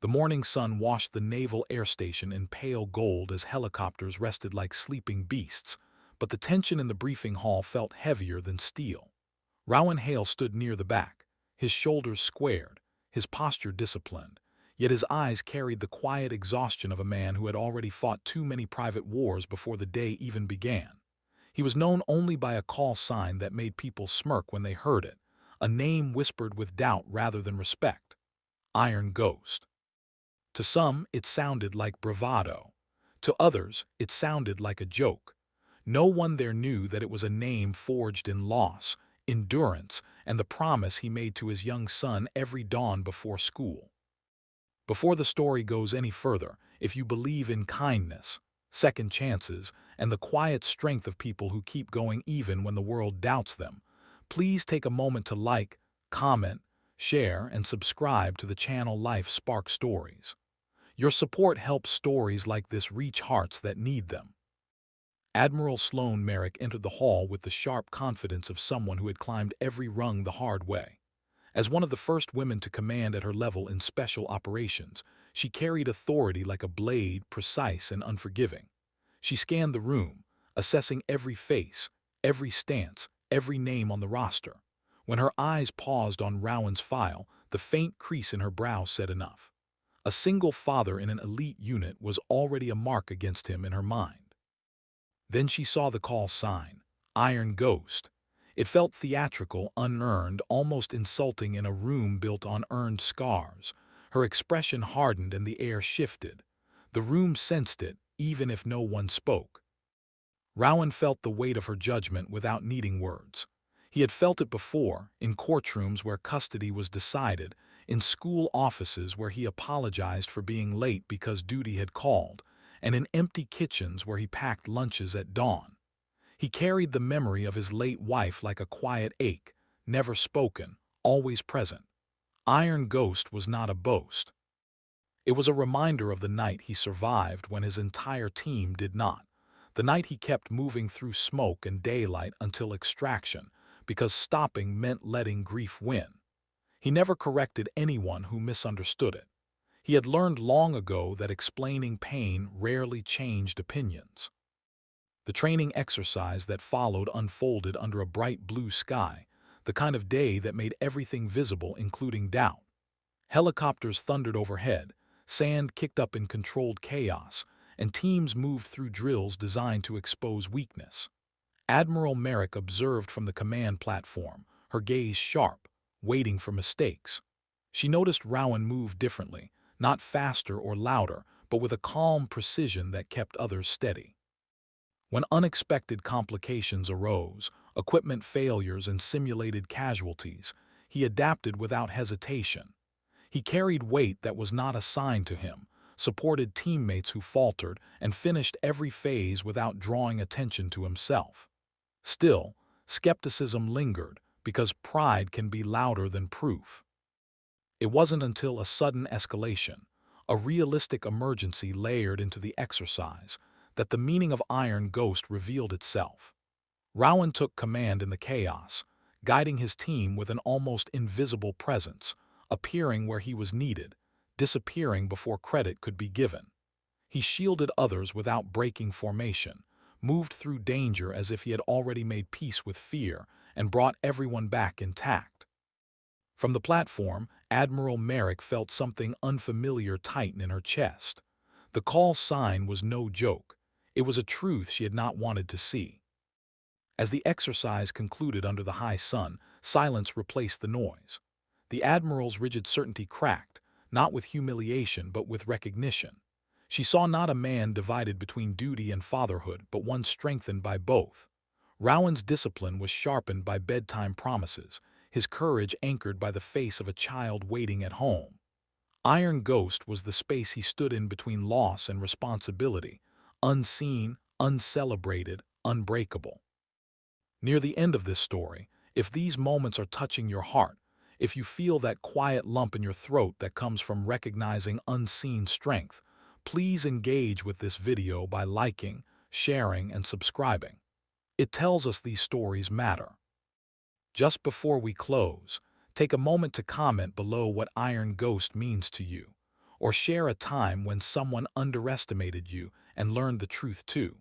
The morning sun washed the naval air station in pale gold as helicopters rested like sleeping beasts, but the tension in the briefing hall felt heavier than steel. Rowan Hale stood near the back, his shoulders squared, his posture disciplined, yet his eyes carried the quiet exhaustion of a man who had already fought too many private wars before the day even began. He was known only by a call sign that made people smirk when they heard it, a name whispered with doubt rather than respect: Iron Ghost. To some, it sounded like bravado. To others, it sounded like a joke. No one there knew that it was a name forged in loss, endurance, and the promise he made to his young son every dawn before school. Before the story goes any further, if you believe in kindness, second chances, and the quiet strength of people who keep going even when the world doubts them, please take a moment to like, comment, share, and subscribe to the channel Life Spark Stories. Your support helps stories like this reach hearts that need them. Admiral Sloane Merrick entered the hall with the sharp confidence of someone who had climbed every rung the hard way. As one of the first women to command at her level in special operations, she carried authority like a blade, precise and unforgiving. She scanned the room, assessing every face, every stance, every name on the roster. When her eyes paused on Rowan's file, the faint crease in her brow said enough. A single father in an elite unit was already a mark against him in her mind. Then she saw the call sign, Iron Ghost. It felt theatrical, unearned, almost insulting in a room built on earned scars. Her expression hardened and the air shifted. The room sensed it, even if no one spoke. Rowan felt the weight of her judgment without needing words. He had felt it before, in courtrooms where custody was decided, in school offices where he apologized for being late because duty had called, and in empty kitchens where he packed lunches at dawn. He carried the memory of his late wife like a quiet ache, never spoken, always present. Iron Ghost was not a boast. It was a reminder of the night he survived when his entire team did not. The night he kept moving through smoke and daylight until extraction, because stopping meant letting grief win. He never corrected anyone who misunderstood it. He had learned long ago that explaining pain rarely changed opinions. The training exercise that followed unfolded under a bright blue sky, the kind of day that made everything visible, including doubt. Helicopters thundered overhead, sand kicked up in controlled chaos, and teams moved through drills designed to expose weakness. Admiral Merrick observed from the command platform, her gaze sharp, waiting for mistakes. She noticed Rowan move differently, not faster or louder, but with a calm precision that kept others steady. When unexpected complications arose, equipment failures and simulated casualties, he adapted without hesitation. He carried weight that was not assigned to him, supported teammates who faltered, and finished every phase without drawing attention to himself. Still, skepticism lingered, because pride can be louder than proof. It wasn't until a sudden escalation, a realistic emergency layered into the exercise, that the meaning of Iron Ghost revealed itself. Rowan took command in the chaos, guiding his team with an almost invisible presence, appearing where he was needed, disappearing before credit could be given. He shielded others without breaking formation, moved through danger as if he had already made peace with fear, and brought everyone back intact. From the platform, Admiral Merrick felt something unfamiliar tighten in her chest. The call sign was no joke. It was a truth she had not wanted to see. As the exercise concluded under the high sun, silence replaced the noise. The Admiral's rigid certainty cracked, not with humiliation but with recognition. She saw not a man divided between duty and fatherhood, but one strengthened by both. Rowan's discipline was sharpened by bedtime promises, his courage anchored by the face of a child waiting at home. Iron Ghost was the space he stood in between loss and responsibility, unseen, uncelebrated, unbreakable. Near the end of this story, if these moments are touching your heart, if you feel that quiet lump in your throat that comes from recognizing unseen strength, please engage with this video by liking, sharing, and subscribing. It tells us these stories matter. Just before we close, take a moment to comment below what Iron Ghost means to you, or share a time when someone underestimated you and learned the truth too.